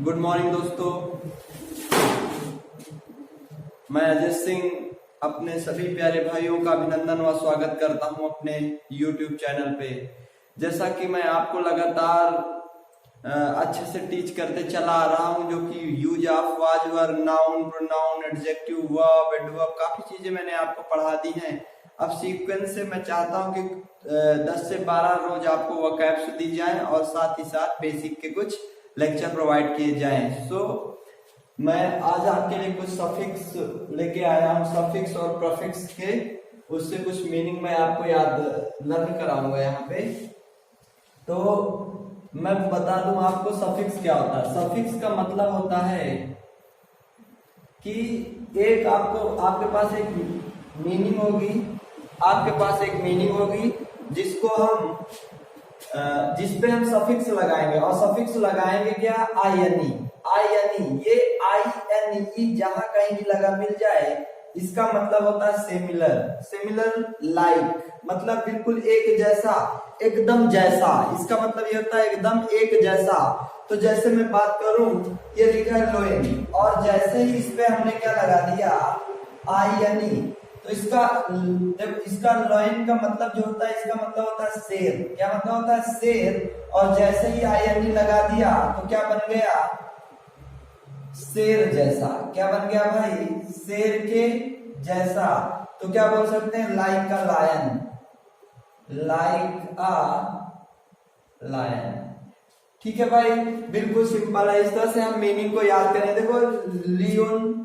Good morning दोस्तों, मैं अजय सिंह अपने सभी प्यारे भाइयों का अभिनंदन व स्वागत करता हूं अपने YouTube चैनल पे। जैसा कि मैं आपको लगातार अच्छे से टीच करते चला आ रहा हूं, जो कि use of was verb, noun, pronoun, adjective, verb, adverb, काफी चीजें मैंने आपको पढ़ा दी हैं। अब सीक्वेंस से मैं चाहता हूं कि 10 से 12 रोज आपको वोकैब्स दी जाएं और साथ ही साथ बेसिक के कुछ लेक्चर प्रोवाइड किए जाएं। मैं आज आपके लिए कुछ सफिक्स लेके आया हूं, सफिक्स और प्रीफिक्स के, उससे कुछ मीनिंग मैं आपको याद लर्न कराऊंगा यहाँ पे। तो मैं बता दूं आपको सफिक्स क्या होता है। सफिक्स का मतलब होता है कि एक आपके पास एक मीनिंग होगी, जिसको हम जिसपे हम सफिक्स लगाएंगे, और सफिक्स लगाएंगे क्या, आई ये आई जहां कहीं भी लगा मिल जाए, इसका मतलब होता है सिमिलर, लाइक, मतलब बिल्कुल एक जैसा, एकदम जैसा। इसका मतलब ये होता है एकदम एक जैसा। तो जैसे मैं बात करूं, ये लिखा है लोइन, और जैसे ही इस पे हमने क्या लगा दिया, आई, तो इसका लॉइन का मतलब जो होता है, इसका मतलब होता है शेर। क्या मतलब होता है, शेर। और जैसे ही आई लगा दिया तो क्या बन गया, शेर जैसा। क्या बन गया भाई, शेर के जैसा। तो क्या बोल सकते हैं, लाइक अ लायन। ठीक है भाई, बिल्कुल सिंपल है। इस तरह से हम मीनिंग को याद करें। देखो,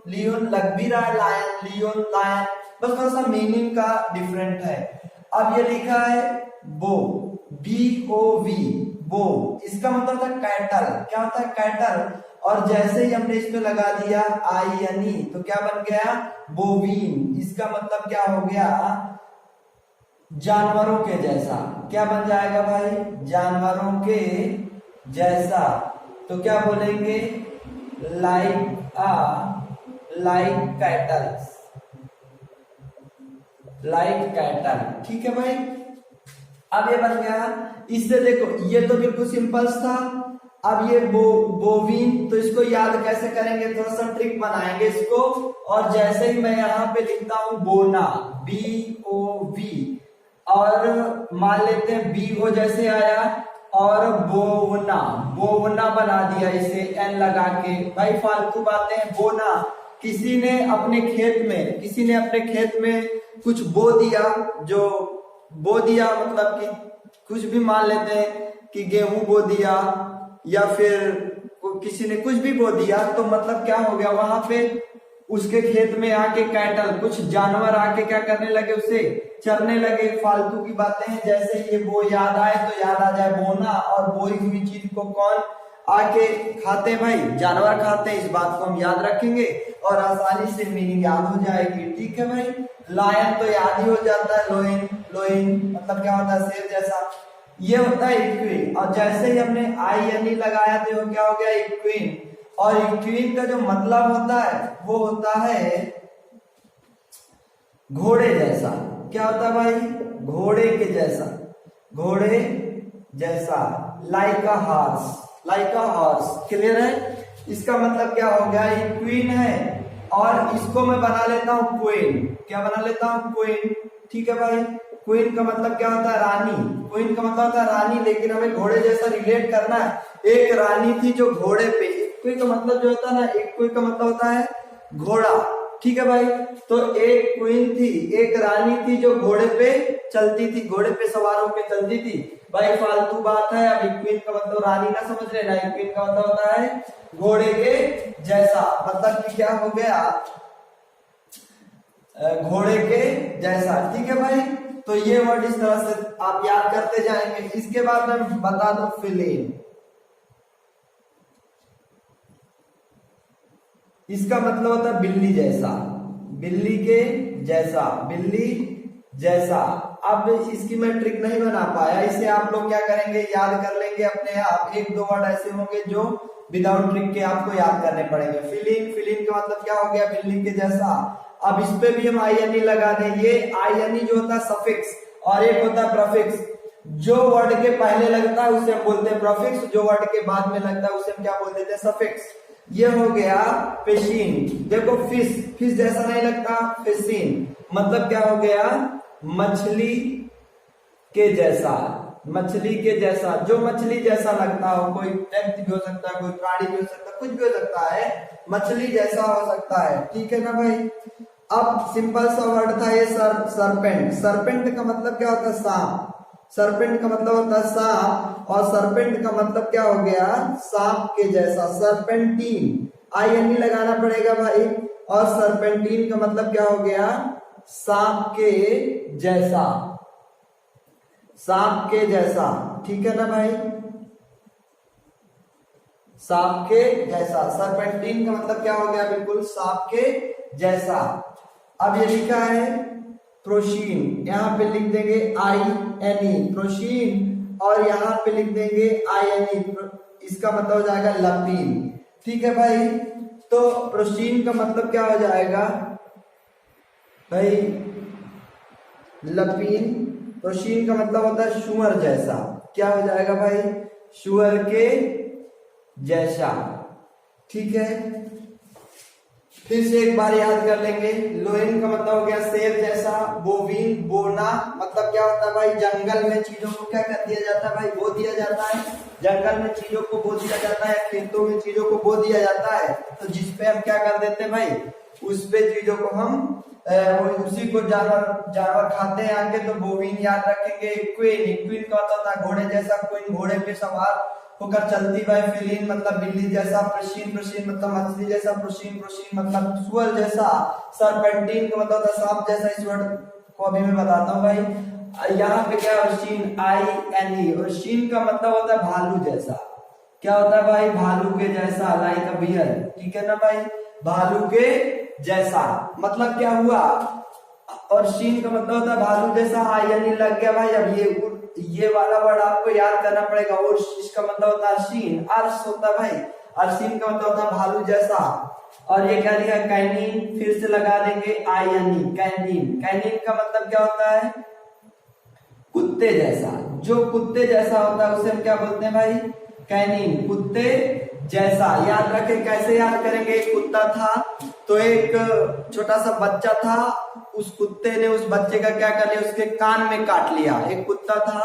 लियोन लग भी रहा है, लायन, बस थोड़ा सा मीनिंग का डिफरेंट है। अब ये लिखा है BOV, बो, इसका मतलब था कैटल। क्या होता है, कैटल। और जैसे ही हमने इसमें लगा दिया आई, तो क्या बन गया, बोवीन। इसका मतलब क्या हो गया, जानवरों के जैसा। क्या बन जाएगा भाई, जानवरों के जैसा। तो क्या बोलेंगे, लाइक कैटल। ठीक है भाई, अब ये बन गया। इससे देखो, ये तो बिल्कुल सिंपल था। अब ये बोविन, तो इसको याद कैसे करेंगे, थोड़ा सा ट्रिक बनाएंगे इसको। और जैसे ही मैं यहाँ पे लिखता हूं बोना, BOV, और मान लेते हैं BO जैसे आया, और बोवना बना दिया इसे N लगा के। भाई फालतू बातें हैं, बोना। किसी ने अपने खेत में कुछ बो दिया, मतलब कि कुछ भी मान लेते हैं कि गेहूं बो दिया, या फिर किसी ने कुछ भी बो दिया, तो मतलब क्या हो गया, वहां पे उसके खेत में आके कैटल, कुछ जानवर आके क्या करने लगे, उसे चरने लगे। फालतू की बातें हैं। जैसे ये वो याद आए तो याद आ जाए बोना, और बोई हुई चीज को कौन आके खाते हैं भाई, जानवर खाते हैं। इस बात को हम याद रखेंगे और आसानी से मीनिंग याद हो जाएगी। ठीक है भाई, लायन तो याद ही हो जाता है, लोइन मतलब क्या होता है, शेर जैसा। ये होता है इक्विन, और जैसे ही हमने आई लगाया तो क्या हो गया, इक्विन। और इक्विन का जो मतलब होता है वो होता है घोड़े जैसा। क्या होता है भाई, घोड़े के जैसा, लाइक अ हॉर्स। क्लियर है। इसका मतलब क्या हो गया, इक्विन है, और इसको मैं बना लेता हूं क्वीन। क्या बना लेता हूं, क्वीन। ठीक है भाई, क्वीन का मतलब क्या होता है, रानी। लेकिन हमें घोड़े जैसा रिलेट करना है। एक रानी थी जो घोड़े पे, क्वीन का मतलब जो होता है ना, एक क्वीन का मतलब होता है घोड़ा। ठीक है भाई, तो एक क्वीन थी, एक रानी थी जो घोड़े पे चलती थी, घोड़े पे सवार होकर चलती थी। भाई फालतू बात है। अब क्वीन का मतलब रानी ना समझ लेना, क्वीन का मतलब होता है घोड़े के जैसा। मतलब कि क्या हो गया, घोड़े के जैसा। ठीक है भाई, तो ये वर्ड इस तरह से आप याद करते जाएंगे। इसके बाद मैं बता दूं फिलिन। इसका मतलब होता है बिल्ली जैसा, बिल्ली के जैसा। अब इसकी मैं ट्रिक नहीं बना पाया, इसे आप लोग क्या करेंगे, याद कर लेंगे अपने आप। 1-2 वर्ड ऐसे होंगे जो विदाउट ट्रिक के आपको याद करने पड़ेंगे। फिलिन का मतलब क्या हो गया, बिल्ली के जैसा। अब इस पे भी हम आई लगा दें। ये आई जो होता है सफिक्स, और एक होता है प्रीफिक्स। जो वर्ड के पहले लगता है उसे हम बोलते हैं प्रोफिक्स, जो वर्ड के बाद में लगता है उसे हम क्या बोल देते हैं, सफिक्स। ये हो गया फिशिंग। देखो फिश, फिश जैसा नहीं लगता, फिशिंग मतलब क्या हो गया, मछली के जैसा, मछली के जैसा, जो मछली जैसा लगता हो, कोई व्यक्ति भी हो सकता है, कोई प्राणी भी हो सकता है, कुछ भी हो सकता है, मछली जैसा हो सकता है, ठीक है ना भाई। अब सिंपल सा वर्ड था ये सरपेंट। सरपेंट का मतलब क्या होता है, सांप। सरपेंट का मतलब होता है सांप, और सरपेंट का मतलब क्या हो गया, सांप के जैसा, सरपेंटीन, INE लगाना पड़ेगा भाई। और सरपेंटीन का मतलब क्या हो गया, सांप के जैसा, सांप के जैसा, ठीक है ना भाई, सांप के जैसा। सरपेंटीन का मतलब क्या हो गया, बिल्कुल सांप के जैसा। अब ये लिखा है प्रोशीन, यहां पे लिख देंगे INE प्रोशीन, और यहां पे लिख देंगे INE, इसका मतलब हो जाएगा लपीन, ठीक है भाई। तो प्रोशीन का मतलब क्या हो जाएगा भाई, लपीन। प्रोशीन का मतलब होता है शुअर जैसा, क्या हो जाएगा भाई, शुअर के जैसा, ठीक है। फिर से एक बार याद कर लेंगे। लोइन का मतलब हो गया शेर जैसा, बोविन, बोना मतलब क्या होता है भाई, जंगल में चीजों को क्या कर दिया जाता है भाई, बो दिया जाता है, जंगल में चीजों को बो दिया जाता है, खेतों में चीजों को बो दिया जाता है, तो जिसपे हम क्या कर देते हैं भाई, उस पे चीजों को हम उसी को जानवर खाते हैं आगे, तो बोविन याद रखेंगे। क्वीन, क्वीन का मतलब था घोड़े जैसा, क्वीन घोड़े पे सवार होकर चलती भाई। फिलिन मतलब बिल्ली जैसा, प्रोशीन, प्रोशीन मतलब मछली जैसा, प्रोशीन, प्रोशीन मतलब सुअर जैसा, सरपेंटीन का मतलब होता सांप जैसा। इस वर्ड को अभी मैं बताता हूँ भाई। यहाँ पे क्या है, शीन, INE, और शीन का मतलब होता है भालू जैसा, क्या होता है भाई, भालू के जैसा, लाइक अ बियर, ठीक है ना भाई, भालू के जैसा मतलब क्या हुआ। और शीन का मतलब होता है भालू जैसा, INE लग गया भाई। अब ये वाला वर्ड आपको याद करना पड़ेगा। और इसका मतलब होता है शीन, अर्श होता है भाई, अर्शीन का मतलब होता है भालू जैसा। और ये क्या लिखा, कैनिन, फिर से लगा देंगे INE, कैनिन। कैनिन का मतलब क्या होता है, कुत्ते जैसा, जो कुत्ते जैसा होता है उसे हम क्या बोलते हैं भाई, कैनिन, कुत्ते जैसा। याद रखें, कैसे याद करेंगे, एक कुत्ता था, तो एक छोटा सा बच्चा था, उस कुत्ते ने उस बच्चे का क्या कर लिया, उसके कान में काट लिया। एक कुत्ता था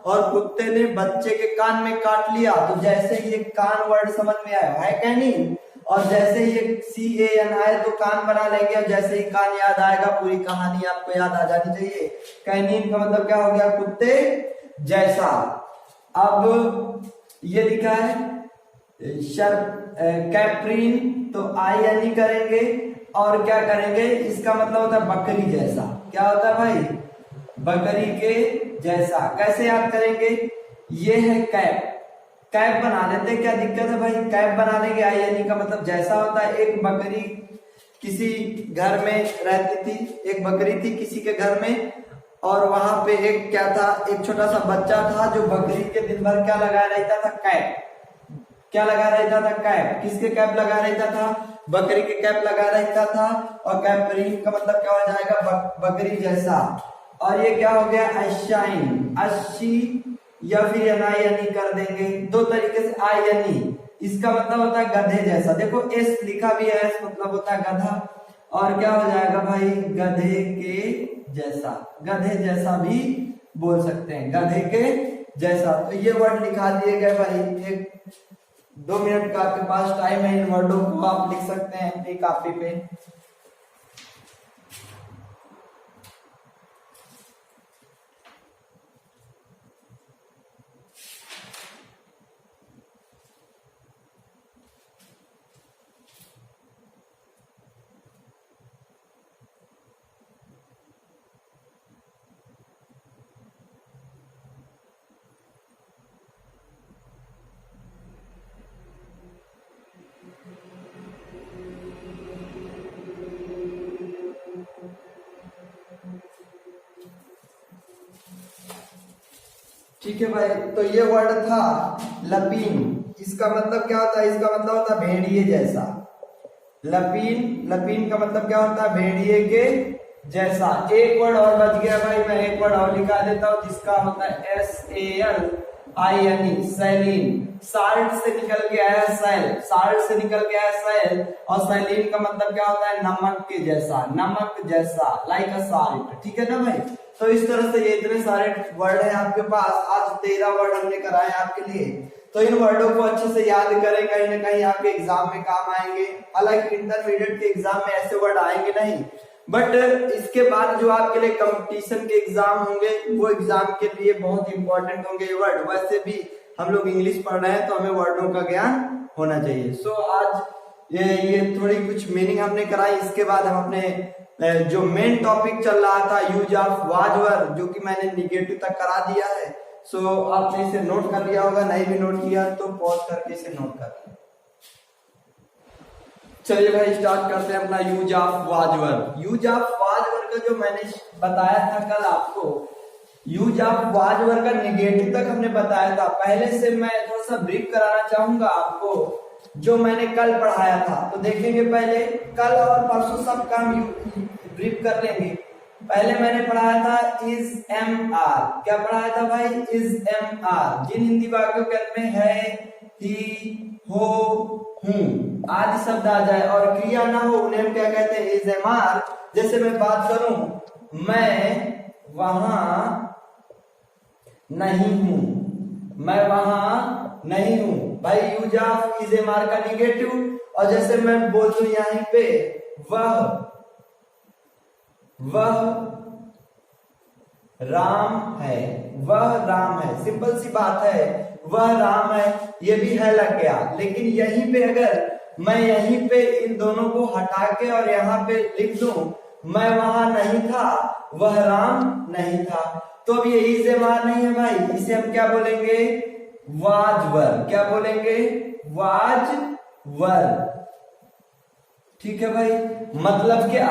और कुत्ते ने बच्चे के कान में काट लिया, तो जैसे ही ये कान वर्ड समझ में आया है कैनिन, और जैसे ही CAN आए तो कान बना लेंगे, और जैसे ही कान याद आएगा पूरी कहानी आपको याद आ जानी चाहिए। कैनिन का मतलब क्या हो गया, कुत्ते जैसा। अब ये लिखा है कैप्रीन, तो INE करेंगे, और क्या करेंगे, इसका मतलब होता है बकरी जैसा, क्या होता है भाई, बकरी के जैसा। कैसे याद करेंगे, ये है कैप, कैप बना देते, क्या दिक्कत है भाई, कैप बना देंगे। INE का मतलब जैसा होता है। एक बकरी किसी घर में रहती थी, एक बकरी थी किसी के घर में, और वहां पे एक क्या था, एक छोटा सा बच्चा था जो बकरी के दिन भर क्या लगा रहता था, कैप, क्या लगा रहता था, कैप। किसके कैप लगा रहता था, बकरी के कैप लगा रहता था। और कैपरीन का मतलब क्या हो जाएगा, बकरी जैसा। और ये क्या हो गया, अशाइन, अस्सी, या फिर INE कर देंगे, दो तरीके से INE। इसका मतलब होता है गधे जैसा, देखो S लिखा भी है, S मतलब होता है गधा, और क्या हो जाएगा भाई, गधे के जैसा, गधे जैसा भी बोल सकते हैं, गधे के जैसा। तो ये वर्ड लिखा दिए गए भाई। एक 2 मिनट का आपके पास टाइम है, इन वर्डों को आप लिख सकते हैं अपनी कॉपी पे। ठीक है भाई, तो ये वर्ड था लपीन। इसका मतलब क्या होता है, इसका मतलब होता है भेड़िए जैसा। लपीन, लपीन का मतलब क्या होता है, भेड़िए के जैसा। एक वर्ड और बच गया भाई, मैं एक वर्ड और लिखा देता हूं जिसका होता है SALINE, सैलीन। साल्ट से निकल के आया सैल, साल्ट से निकल के आया सैल, और सैलीन का मतलब क्या होता है? नमक के जैसा, नमक जैसा, लाइक अ साल्ट। ठीक है ना भाई? तो इस तरह से ये इतने सारे वर्ड हैं आपके पास। आज 13 वर्ड हमने कराए आपके लिए, तो इन वर्डों को अच्छे से याद करें, कहीं ना कहीं आपके एग्जाम में काम आएंगे। हालांकि इंटरमीडिएट के एग्जाम में ऐसे वर्ड आएंगे नहीं, बट इसके बाद जो आपके लिए कंपटीशन के एग्जाम होंगे वो एग्जाम के लिए बहुत इंपॉर्टेंट होंगे ये वर्ड। वैसे भी हम लोग इंग्लिश पढ़ रहे हैं तो हमें वर्डों का ज्ञान होना चाहिए। सो आज ये थोड़ी कुछ मीनिंग हमने कराई। इसके बाद हम अपने जो मेन टॉपिक चल रहा था यूज ऑफ वाज वर, जो कि मैंने निगेटिव तक करा दिया है। सो आपने इसे नोट कर लिया होगा, नहीं भी नोट किया तो पॉज करके इसे नोट कर लिया। चलिए भाई स्टार्ट करते हैं अपना use of was were. Use of was वर का जो मैंने बताया था कल आपको, यूज ऑफ वाज वर का निगेटिव तक हमने बताया था। पहले से मैं थोड़ा सा ब्रीफ कराना चाहूंगा आपको जो मैंने कल पढ़ाया था। तो देखेंगे पहले, कल और परसों सब काम ब्रीफ कर लेंगे। पहले मैंने पढ़ाया था इज एम आर। क्या पढ़ाया था भाई? Is am are. जिन हिंदी वाक्यों के अंत में है, ही, हो, हूं आदि शब्द आ जाए और क्रिया ना हो, उन्हें हम क्या कहते हैं? Is am are. जैसे मैं बात करूं, मैं वहां नहीं हूं, मैं वहां नहीं हूं भाई, use of is am are का निगेटिव। और जैसे मैं बोल दूं यहीं पे, वह राम है, वह राम है। सिंपल सी बात है, वह राम है, ये भी है लग गया। लेकिन यहीं पे अगर मैं यहीं पे इन दोनों को हटा के और यहाँ पे लिख दूं, मैं वहां नहीं था, वह राम नहीं था, तो अब ये इज एम आर नहीं है भाई, इसे हम क्या बोलेंगे? वाजवर। क्या बोलेंगे? वाजवर। ठीक है भाई? मतलब क्या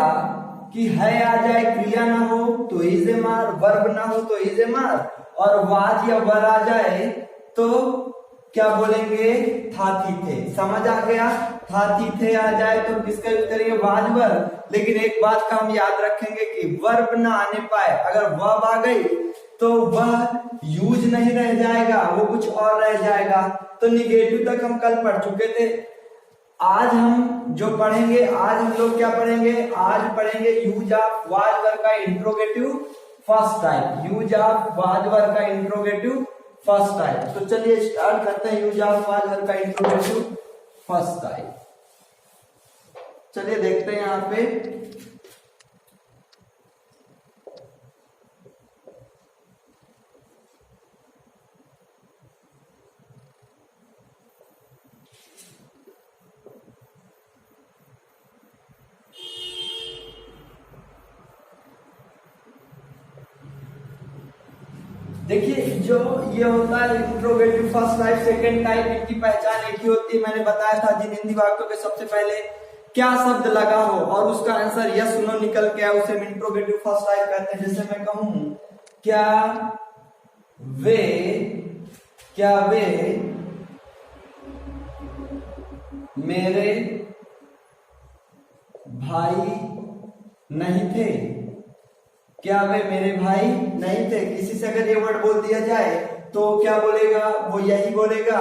कि है आ जाए, क्रिया ना हो तो इज एम आर, वर्ब ना हो तो इज एम आर, और वाज या वर आ जाए तो क्या बोलेंगे? था थी थे। समझ आ गया? था थी थे आ जाए तो किसका यूज करेंगे? वाज वर। लेकिन एक बात का हम याद रखेंगे कि वर्ब ना आने पाए, अगर वर्ब आ गई तो वह यूज नहीं रह जाएगा, वो कुछ और रह जाएगा। तो निगेटिव तक हम कल पढ़ चुके थे। आज हम जो पढ़ेंगे, आज हम लोग क्या पढ़ेंगे? आज पढ़ेंगे यूज ऑफ वाज वर का interrogative first type. Use of was वर का इंट्रोगेटिव फर्स्ट टाइप। तो चलिए स्टार्ट करते हैं यूज ऑफ वाज वर का इंट्रोगेटिव फर्स्ट टाइप। चलिए देखते हैं यहां पे। देखिए जो ये होता है interrogative first type, second type, इनकी पहचान एक ही होती है। मैंने बताया था जिन हिंदी वाक्यों के सबसे पहले क्या शब्द लगा हो और उसका आंसर यस नो निकल के आए, उसे हम इंट्रोगेटिव फर्स्ट टाइप कहते हैं। जैसे मैं कहूं, क्या वे मेरे भाई नहीं थे? क्या वे मेरे भाई नहीं थे? किसी से अगर ये वर्ड बोल दिया जाए तो क्या बोलेगा? वो यही बोलेगा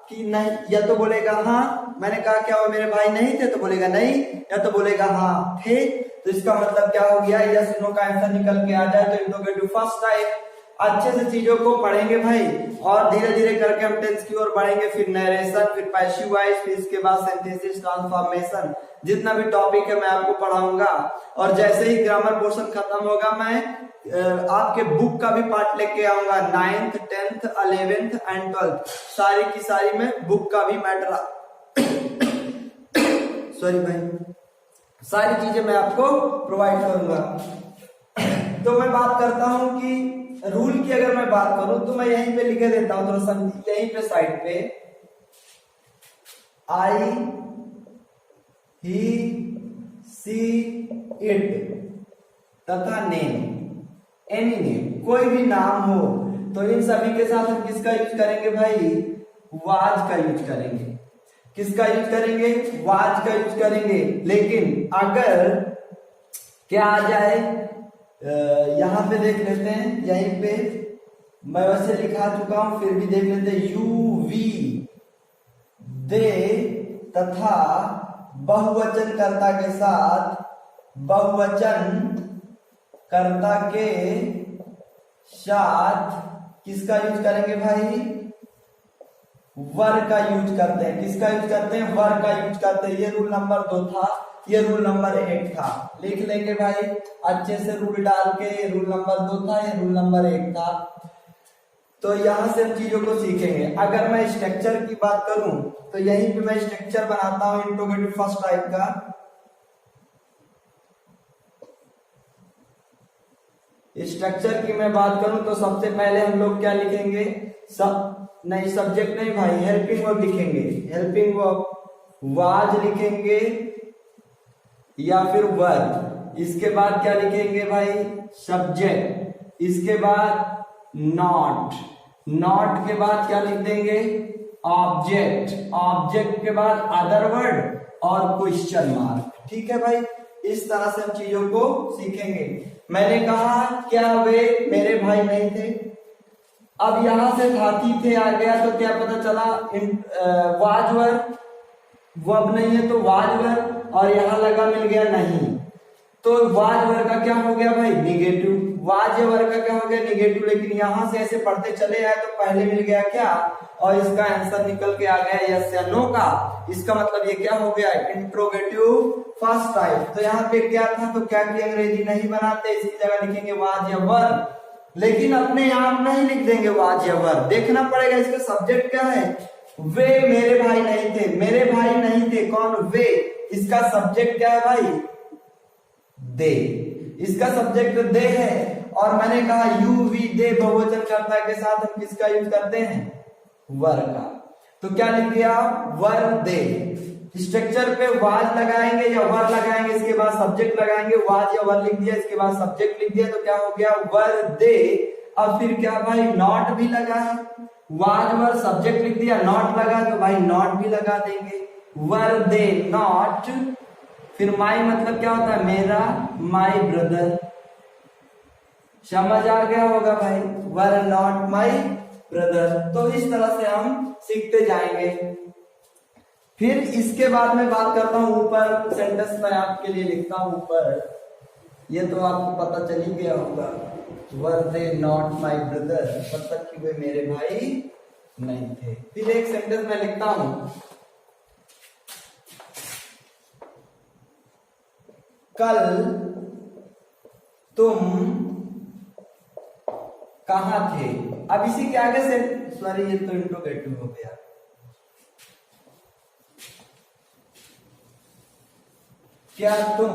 कि नहीं, या तो बोलेगा हाँ। मैंने कहा क्या वो मेरे भाई नहीं थे, तो बोलेगा नहीं, या तो बोलेगा हाँ थे। तो इसका मतलब क्या हो गया? यस नो का आंसर निकल के आ जाए तो इंट्रोगेटिव फर्स्ट टाइप। अच्छे से चीजों को पढ़ेंगे भाई, और धीरे धीरे करके हम टेंस की ओर बढ़ेंगे, फिर नरेशन, फिर पैसिव वॉइस, फिर इसके बाद सिंथेसिस, ट्रांसफॉर्मेशन, जितना भी टॉपिक है मैं आपको पढ़ाऊंगा। और जैसे ही ग्रामर पोर्शन खत्म होगा मैं आपके बुक का भी पार्ट लेके आऊंगा। 9th 10th 11th and 12th सारी की सारी मैं बुक का भी मैटर सॉरी भाई, सारी चीजें मैं आपको प्रोवाइड करूंगा। तो मैं बात करता हूं कि रूल की अगर मैं बात करूं तो मैं यहीं पे लिखे देता हूं, थोड़ा सा यहीं पे साइड पे, आई, ही, सी, इट तथा नेम, एनी नेम, कोई भी नाम हो तो इन सभी के साथ हम किसका यूज करेंगे भाई? वाज का यूज करेंगे। किसका यूज करेंगे? वाज का यूज करेंगे। लेकिन अगर क्या आ जाए, यहां पे देख लेते हैं, यहीं पे मैं वैसे लिखा चुका हूं, फिर भी देख लेते हैं। यू वी दे तथा बहुवचन कर्ता के साथ, बहुवचन कर्ता के साथ किसका यूज करेंगे भाई, वर का यूज करते हैं। किसका यूज करते हैं, वर का यूज करते हैं। ये रूल नंबर 2 था, ये रूल नंबर 1 था। लिख लेंगे भाई अच्छे से रूल डाल के, ये रूल नंबर 2 था, ये रूल नंबर 1 था। तो यहां से हम चीजों को सीखेंगे। अगर मैं स्ट्रक्चर की बात करूं तो यहीं पे मैं स्ट्रक्चर बनाता हूं इंट्रोगेटिव फर्स्ट टाइप का। स्ट्रक्चर की मैं बात करूं तो सबसे पहले हम लोग क्या लिखेंगे, सब्जेक्ट नहीं भाई, हेल्पिंग वर्ब लिखेंगे। हेल्पिंग वर्ब वाज लिखेंगे या फिर वर्ब। इसके बाद क्या लिखेंगे भाई, सब्जेक्ट। इसके बाद नॉट, नॉट के बाद क्या लिख देंगे, ऑब्जेक्ट। ऑब्जेक्ट के बाद अदर वर्ड और क्वेश्चन मार्क। ठीक है भाई, इस तरह से हम चीजों को सीखेंगे। मैंने कहा क्या वे मेरे भाई नहीं थे, अब यहां से थाती थे आ गया तो क्या पता चला, वाज वर्ब, वर्ब नहीं है तो वाज वर्ब, और यहां लगा मिल गया नहीं, तो वाज वर्ग का क्या हो गया भाई, निगेटिव। वाज वर्ग का क्या हो गया, निगेटिव। लेकिन यहां से ऐसे पढ़ते चले आए तो पहले मिल गया क्या, और इसका आंसर निकल के आ गया यस या नो का। इसका मतलब ये क्या हो गया, इंट्रोगेटिव फर्स्ट टाइप। तो यहाँ पे क्या था, तो क्या की अंग्रेजी नहीं बनाते, इसकी जगह लिखेंगे वाज या वर्ब। लेकिन अपने आप नहीं लिख देंगे वाज या वर्ब, देखना पड़ेगा इसका सब्जेक्ट क्या है। वे मेरे भाई नहीं थे, मेरे भाई नहीं थे, कौन, वे। इसका सब्जेक्ट क्या है भाई, दे। इसका सब्जेक्ट दे है। और मैंने कहा यू वी दे बहुवचन कर्ता के साथ हम किसका यूज करते हैं, वर का। तो क्या लिख दिया, वर दे। स्ट्रक्चर पे वाज लगाएंगे या वर लगाएंगे, इसके बाद सब्जेक्ट लगाएंगे, वाज या वर लिख दिया, इसके बाद सब्जेक्ट लिख दिया, तो क्या हो गया, वर दे। अब फिर क्या भाई, नॉट भी लगा है, वाज वर सब्जेक्ट लिख दिया, नॉट लगा तो भाई नॉट भी लगा देंगे, वर दे नॉट। फिर माई मतलब क्या होता है, मेरा, माई ब्रदर। समझ आ गया होगा भाई, वर नॉट माई ब्रदर। तो इस तरह से हम सीखते जाएंगे। फिर इसके बाद मैं बात करता हूं, ऊपर सेंटेंस मैं आपके लिए लिखता हूं ऊपर, ये तो आपको पता चल ही गया होगा, वर दे नॉट माई ब्रदर, मतलब कि वे मेरे भाई नहीं थे। फिर एक सेंटेंस मैं लिखता हूं, कल तुम कहां थे। अब इसी के आगे से, सॉरी ये तो इंट्रोगेटिव हो गया, क्या तुम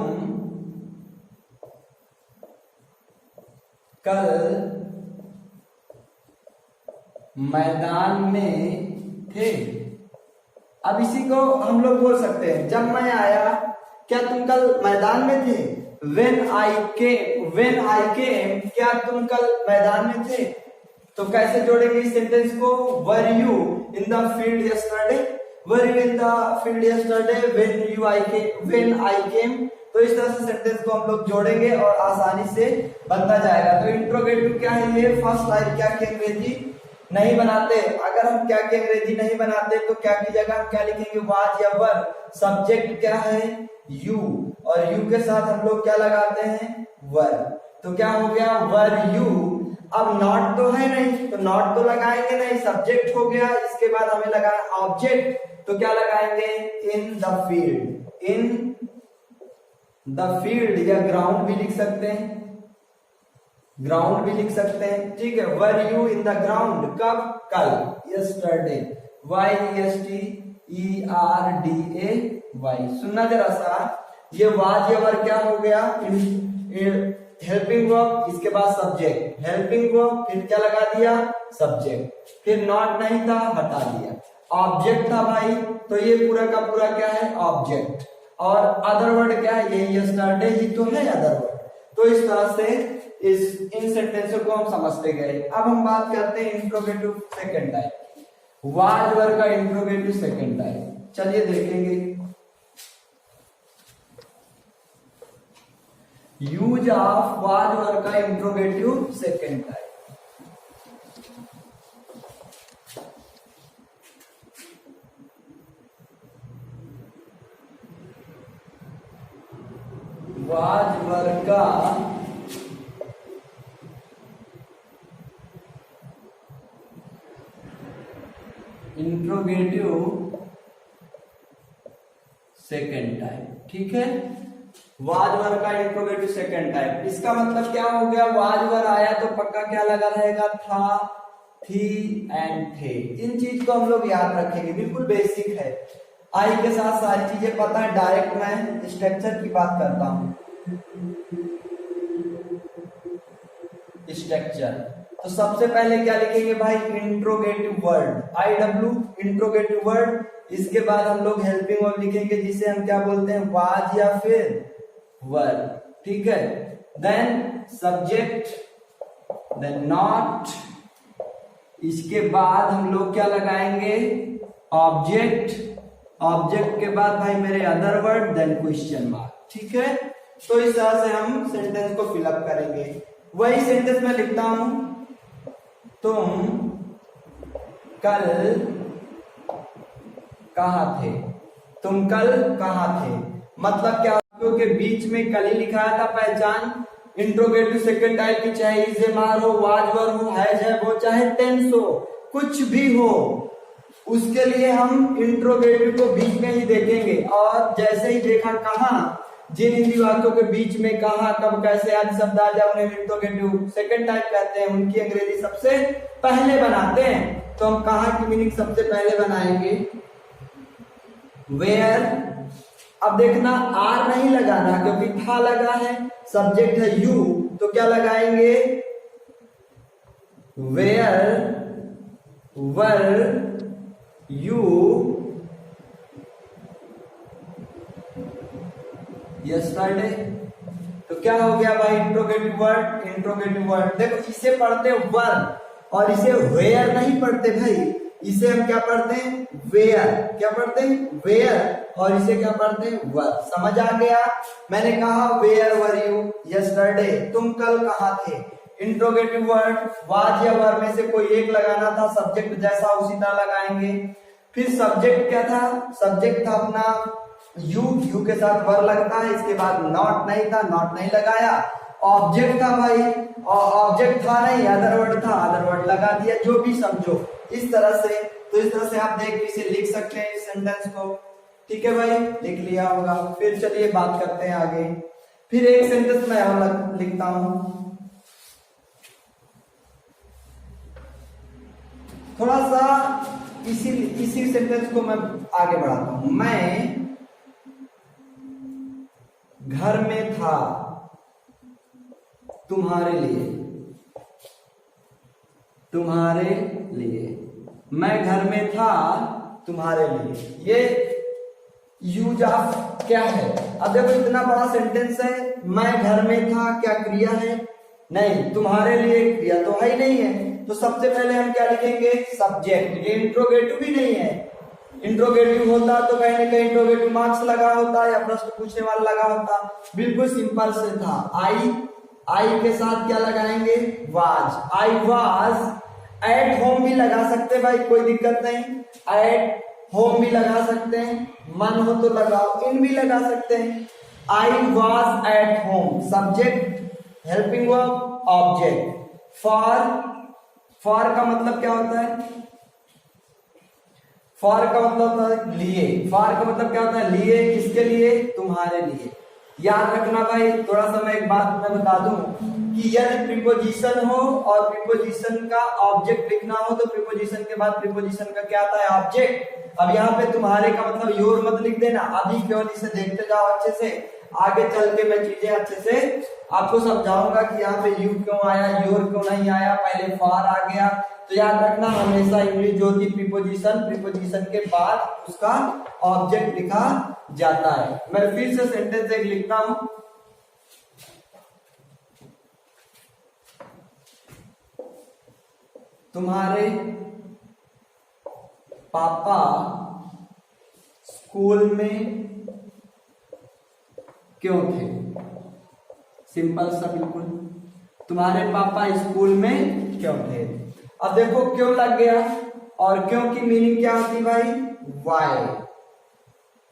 कल मैदान में थे। अब इसी को हम लोग बोल सकते हैं, जब मैं आया, क्या तुम कल मैदान में थे, when I came, क्या तुम कल मैदान में थे। तो कैसे जोड़ेंगे इस सेंटेंस को, were you in the field yesterday, were you in the field yesterday when I came। तो इस तरह से सेंटेंस को हम लोग जोड़ेंगे और आसानी से बनता जाएगा। तो इंट्रोगेटिव क्या है, ये फर्स्ट टाइप क्या की अंग्रेजी नहीं बनाते। अगर हम क्या की अंग्रेजी नहीं बनाते तो क्या की जगह हम क्या लिखेंगे, वाज या वर। सब्जेक्ट क्या है, यू, और यू के साथ हम लोग क्या लगाते हैं, वर। तो क्या हो गया, वर यू। अब नॉट तो है नहीं, तो नॉट तो लगाएंगे नहीं, सब्जेक्ट हो गया। इसके बाद हमें लगाना ऑब्जेक्ट, तो क्या लगाएंगे, in the field. In the field या ग्राउंड भी लिख सकते हैं, ग्राउंड भी लिख सकते हैं, ठीक है। Were you in the ground, कब, कल, यस्टरडे, YESTERDAY। सुनना जरा सा, ये वाज या वर क्या हो गया, हेल्पिंग वर्ब, इसके बाद सब्जेक्ट, हेल्पिंग वर्ब, फिर क्या लगा दिया, सब्जेक्ट, फिर नॉट नहीं था, हटा दिया, ऑब्जेक्ट था भाई, तो ये पूरा का पूरा क्या है, ऑब्जेक्ट। और अदर वर्ड क्या है, ये यस्टरडे ही तो है अदर वर्ड। तो इस तरह से इन सेंटेंसों को हम समझते गए। अब हम बात करते हैं interrogative second type, was word का इंट्रोगेटिव सेकंड टाइप। चलिए देखेंगे। यूज ऑफ वाज वर का इंट्रोगेटिव सेकंड टाइप। वाज वर का इंट्रोगेटिव सेकेंड टाइप। ठीक है, वाज वर का इंट्रोगेटिव सेकेंड टाइप। इसका मतलब क्या हो गया, वाज वर आया तो पक्का क्या लगा रहेगा, था, थी एंड थे। इन चीज को हम लोग याद रखेंगे, बिल्कुल बेसिक है। आई के साथ सारी चीजें पता है, डायरेक्ट मैं स्ट्रक्चर की बात करता हूं। स्ट्रक्चर तो सबसे पहले क्या लिखेंगे भाई, interrogative word, IW interrogative word. इसके बाद हम लोग हेल्पिंग वर्ब लिखेंगे जिसे हम क्या बोलते हैं, वाज या फिर वर। ठीक है, देन सब्जेक्ट, देन नॉट। इसके बाद हम लोग क्या लगाएंगे, ऑब्जेक्ट। ऑब्जेक्ट के बाद भाई मेरे other word, then question mark. ठीक है, तो इस तरह से हम सेंटेंस को फिलअप करेंगे। वही सेंटेंस में लिखता हूं, तुम कल कहां थे। तुम कल कहां थे मतलब क्या, के बीच में कल ही लिखाया था पहचान। इंट्रोगेटिव सेकंड टाइप की, चाहे इज एम आर हो, वाज वर हो, हैज है वो, चाहे टेंस हो, कुछ भी हो, उसके लिए हम इंट्रोगेटिव को बीच में ही देखेंगे। और जैसे ही देखा कहां, जिन हिंदी वाक्यों के बीच में कहां, कब, कैसे आदि शब्द आ जाए उन्हें इंट्रोगेटिव सेकंड टाइप कहते हैं। उनकी अंग्रेजी सबसे पहले बनाते हैं। तो हम कहां की मीनिंग सबसे पहले बनाएंगे, वेयर। अब देखना आर नहीं लगाना क्योंकि था लगा है, सब्जेक्ट है यू, तो क्या लगाएंगे, वेयर वर यू यस्टरडे। तो क्या हो गया भाई, इंट्रोगेटिव वर्ड। इंट्रोगेटिव वर्ड देखो, इसे पढ़ते वर और इसे वेयर नहीं पढ़ते भाई, इसे हम क्या पढ़ते हैं, वेयर। क्या पढ़ते हैं, वेयर, और इसे क्या पढ़ते हैं, वर। समझ आ गया। मैंने कहा वेयर वर यू यस्टरडे, तुम कल कहां थे। इंट्रोगेटिव वर्ड वाज या वर में से कोई एक लगाना था, सब्जेक्ट जैसा उसी तरह लगाएंगे। फिर सब्जेक्ट क्या था, सब्जेक्ट था अपना यू, यू के साथ वर लगता है। इसके बाद नॉट नहीं था, नॉट नहीं लगाया। ऑब्जेक्ट था भाई, और ऑब्जेक्ट था नहीं, अदर वर्ड था, अदर वर्ड लगा दिया, जो भी समझो इस तरह से। तो इस तरह से आप देख इसे लिख सकते हैं इस सेंटेंस को। ठीक है भाई, लिख लिया होगा। फिर चलिए बात करते हैं आगे। फिर एक सेंटेंस मैं और लिखता हूं, थोड़ा सा इसी सेंटेंस को मैं आगे बढ़ाता हूं। मैं घर में था तुम्हारे लिए, तुम्हारे लिए। मैं घर में था तुम्हारे लिए, ये यूज ऑफ क्या है। अब देखो इतना बड़ा सेंटेंस है, मैं घर में था क्या क्रिया है, नहीं। तुम्हारे लिए क्रिया तो है ही नहीं है। तो सबसे पहले हम क्या लिखेंगे, सब्जेक्ट। ये इंट्रोगेटिव भी नहीं है, इंट्रोगेटिव होता तो कहीं ना कहीं इंट्रोगेटिव मार्क्स लगा होता या प्रश्न पूछने वाला लगा होता। बिल्कुल सिंपल से था। आई के साथ क्या लगाएंगे, was. I was at home भी लगा सकते भाई, कोई दिक्कत नहीं। एट होम भी लगा सकते हैं, मन हो तो लगाओ, इन भी लगा सकते हैं। I was at home, subject, helping verb, object. For का मतलब क्या होता है, फॉर का मतलब होता है लिए। फॉर का मतलब क्या होता है, लिए। किसके लिए, तुम्हारे लिए। याद रखना भाई, थोड़ा सा मैं एक बात मैं बता दूं कि यदि प्रीपोजिशन हो और प्रीपोजिशन का ऑब्जेक्ट लिखना हो तो प्रीपोजिशन के बाद प्रीपोजिशन का क्या आता है, ऑब्जेक्ट। अब यहाँ पे तुम्हारे का मतलब योर मत लिख देना, अभी केवल इसे देखते जाओ अच्छे से। आगे चल के मैं चीजें अच्छे से आपको समझाऊंगा कि यहाँ पे यू क्यों आया, योर क्यों नहीं आया, पहले फॉर आ गया। तो याद रखना हमेशा इंग्लिश जो होती प्रीपोजिशन के बाद उसका ऑब्जेक्ट लिखा जाता है। मैं फिर से सेंटेंस एक लिखता हूं, तुम्हारे पापा स्कूल में क्यों थे। सिंपल सा बिल्कुल। तुम्हारे पापा स्कूल में क्यों थे? अब देखो क्यों लग गया, और क्यों की मीनिंग क्या होती भाई? वाई।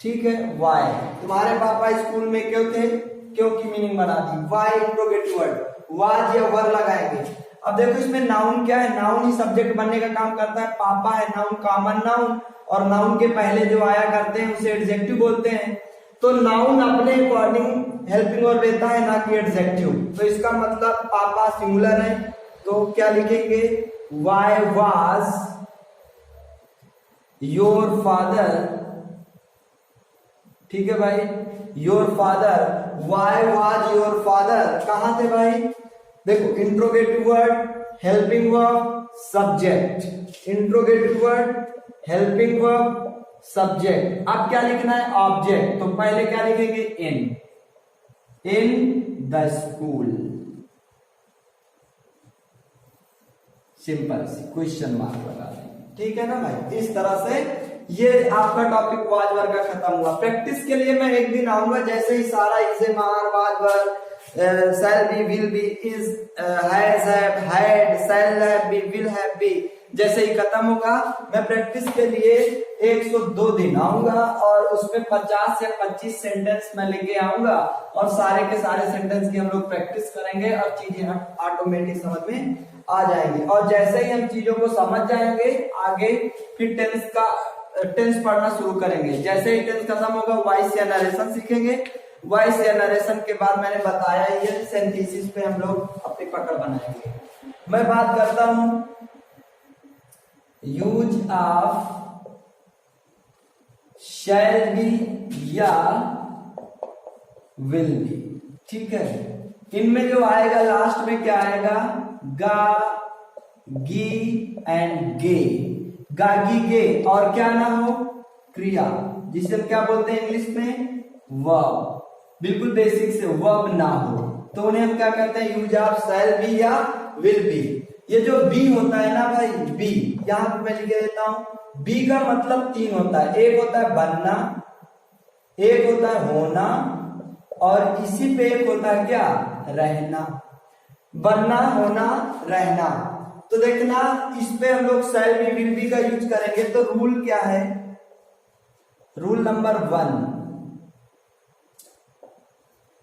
ठीक है, वाई। तुम्हारे पापा स्कूल में क्यों थे, क्यों की मीनिंग बना दी। वाई इंट्रोगेटिव वर्ड, वाज या वर लगाएंगे। अब देखो इसमें नाउन क्या है, नाउन ही सब्जेक्ट बनने का काम करता है। पापा है नाउन, कॉमन नाउन, और नाउन के पहले जो आया करते हैं उसे एडजेक्टिव बोलते हैं। तो नाउन अपने अकॉर्डिंग हेल्पिंग वर्ब लेता है, ना कि एडजेक्टिव। तो इसका मतलब पापा सिंगुलर है, तो क्या लिखेंगे? Why was your father. ठीक है भाई, your father. Why was your father कहां थे भाई? देखो interrogative word, helping verb, subject. Interrogative word, helping verb, subject. अब क्या लिखना है? ऑब्जेक्ट। तो पहले क्या लिखेंगे? In the school. सिंपल सी क्वेश्चन मार्क लगा देंगे। ठीक है ना भाई? इस तरह से ये आपका टॉपिक वाज वर का खत्म हुआ। प्रैक्टिस के लिए मैं एक दिन आऊंगा, जैसे ही सारा इसे मार was were, shall be, will be, is, has, have, had, shall have be, will have be, जैसे ही खत्म होगा मैं प्रैक्टिस के लिए 102 दिन आऊंगा, और उसमें 50 या 25 सेंटेंस मैं लेके आऊंगा, और सारे के सारे सेंटेंस की हम लोग प्रैक्टिस करेंगे, और चीजें ऑटोमेटिक समझ में आ जाएंगी। और जैसे ही हम चीजों को समझ जाएंगे आगे, फिर टेंस पढ़ना शुरू करेंगे। जैसे ही टेंस खत्म होगा वॉइस या नरेशन सीखेंगे। वॉइस या नरेशन के बाद मैंने बताया ये सिंथेसिस पे हम लोग अपनी पकड़ बनाएंगे। मैं बात करता हूं यूज ऑफ शैल बी या विल बी। ठीक है, इनमें जो आएगा लास्ट में क्या आएगा? गा, गी एंड गे। गागी गे, और क्या ना हो? क्रिया, जिसे हम क्या बोलते हैं इंग्लिश में? वर्ब। बिल्कुल बेसिक से वर्ब ना हो तो उन्हें हम क्या कहते हैं? यूज ऑफ शैल बी या विल बी। ये जो बी होता है ना भाई, बी यहां पर मैं लिख देता हूं। बी का मतलब 3 होता है। एक होता है बनना, एक होता है होना, और इसी पे एक होता है क्या? रहना। बनना, होना, रहना। तो देखना इस पे हम लोग शैल बी विल बी का यूज करेंगे। तो रूल क्या है? रूल नंबर 1,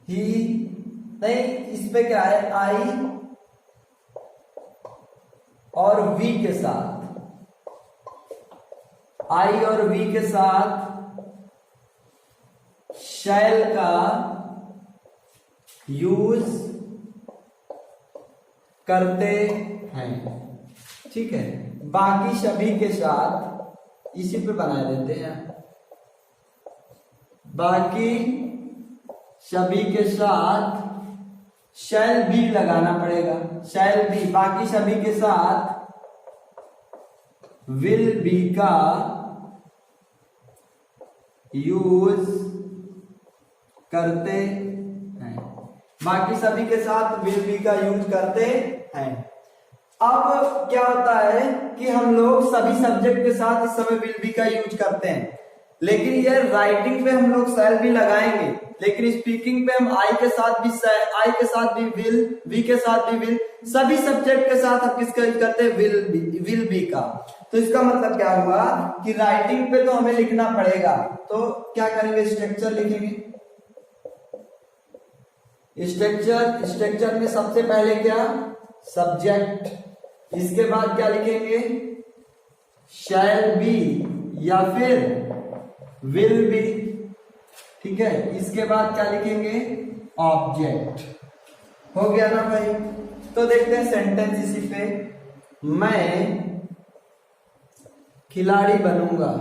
ही नहीं, इस पे क्या है? आई और वी के साथ, आई और वी के साथ शैल का यूज करते हैं। ठीक है, बाकी सभी के साथ इसी पे बना देते हैं। बाकी सभी के साथ शैल बी लगाना पड़ेगा। शैल बी, बाकी सभी के साथ विल बी का यूज करते हैं। बाकी सभी के साथ विल बी का यूज करते हैं। अब क्या होता है कि हम लोग सभी सब्जेक्ट के साथ इस समय विल बी का यूज करते हैं, लेकिन ये राइटिंग पे हम लोग शैल बी लगाएंगे, लेकिन स्पीकिंग पे हम आई के साथ भी विल, वी के साथ भी विल, सभी सब्जेक्ट के साथ हम किसका यूज करते हैं? विल बी का। तो इसका मतलब क्या हुआ कि राइटिंग पे तो हमें लिखना पड़ेगा, तो क्या करेंगे? स्ट्रक्चर लिखेंगे। स्ट्रक्चर में सबसे पहले क्या? सब्जेक्ट। इसके बाद क्या लिखेंगे? शैल बी या फिर विल बी। ठीक है, इसके बाद क्या लिखेंगे? ऑब्जेक्ट। हो गया ना भाई? तो देखते हैं सेंटेंस इसी पे। मैं खिलाड़ी बनूंगा,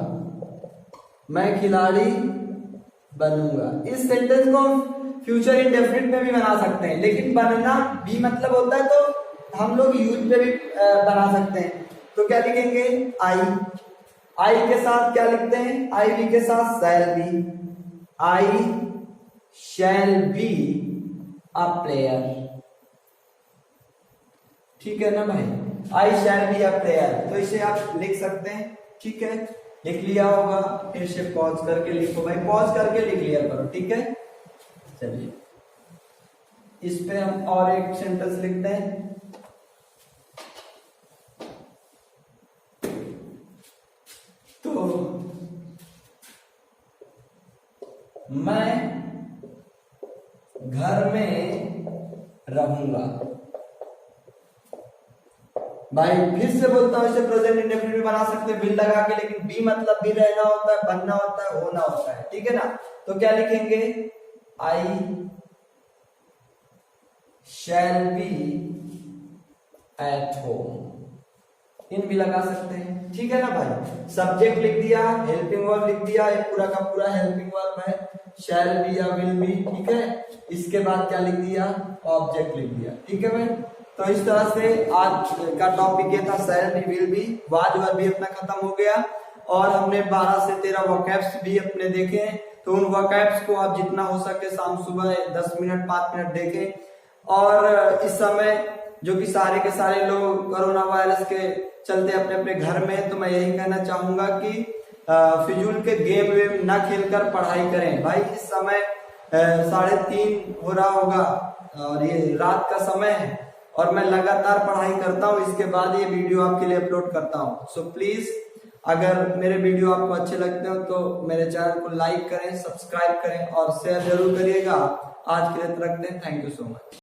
मैं खिलाड़ी बनूंगा। इस सेंटेंस को फ्यूचर इंडेफिनिट में भी बना सकते हैं, लेकिन बनना भी मतलब होता है तो हम लोग यूज पे भी बना सकते हैं। तो क्या लिखेंगे? आई के साथ क्या लिखते हैं? आई वी के साथ shall be. I shall be a player. ठीक है ना भाई? आई शैल बी अ प्लेयर, तो इसे आप लिख सकते हैं। ठीक है, लिख लिया होगा, फिर से पॉज करके लिखो भाई, पॉज करके लिख लिया करो। ठीक है, चलिए। इस पे हम और एक सेंटेंस लिखते हैं। तो मैं घर में रहूंगा। भाई फिर से बोलता हूं, इसे प्रेजेंट इंडेफिनिट भी बना सकते हैं बिल लगा के, लेकिन बी मतलब भी रहना होता है, बनना होता है, होना होता है, ठीक है ना। तो क्या लिखेंगे, आई शैल बी एट होम। इन भी लगा सकते हैं, ठीक है ना भाई। सब्जेक्ट लिख दिया, हेल्पिंग वर्ब लिख दिया, ये पूरा का पूरा हेल्पिंग वर्ब है, शैल बी या विल बी, ठीक है। इसके बाद क्या लिख दिया, ऑब्जेक्ट लिख दिया, ठीक है भाई। तो इस तरह से आज का टॉपिक ये था, shall be will be. Was verb भी अपना खत्म हो गया और हमने 12 से 13 वोकैब्स भी अपने देखे। तो उन वोकैब्स को आप जितना हो सके शाम सुबह 10 मिनट 5 मिनट देखें। और इस समय जो कि सारे के सारे लोग कोरोना वायरस के चलते अपने अपने घर में, तो मैं यही कहना चाहूंगा कि फिजूल के गेम वेम ना खेलकर पढ़ाई करें। भाई इस समय 3:30 हो रहा होगा और ये रात का समय है और मैं लगातार पढ़ाई करता हूँ, इसके बाद ये वीडियो आपके लिए अपलोड करता हूँ। सो प्लीज अगर मेरे वीडियो आपको अच्छे लगते हो तो मेरे चैनल को लाइक करें, सब्सक्राइब करें और शेयर जरूर करिएगा। आज के लिए रखते हैं, थैंक यू सो मच।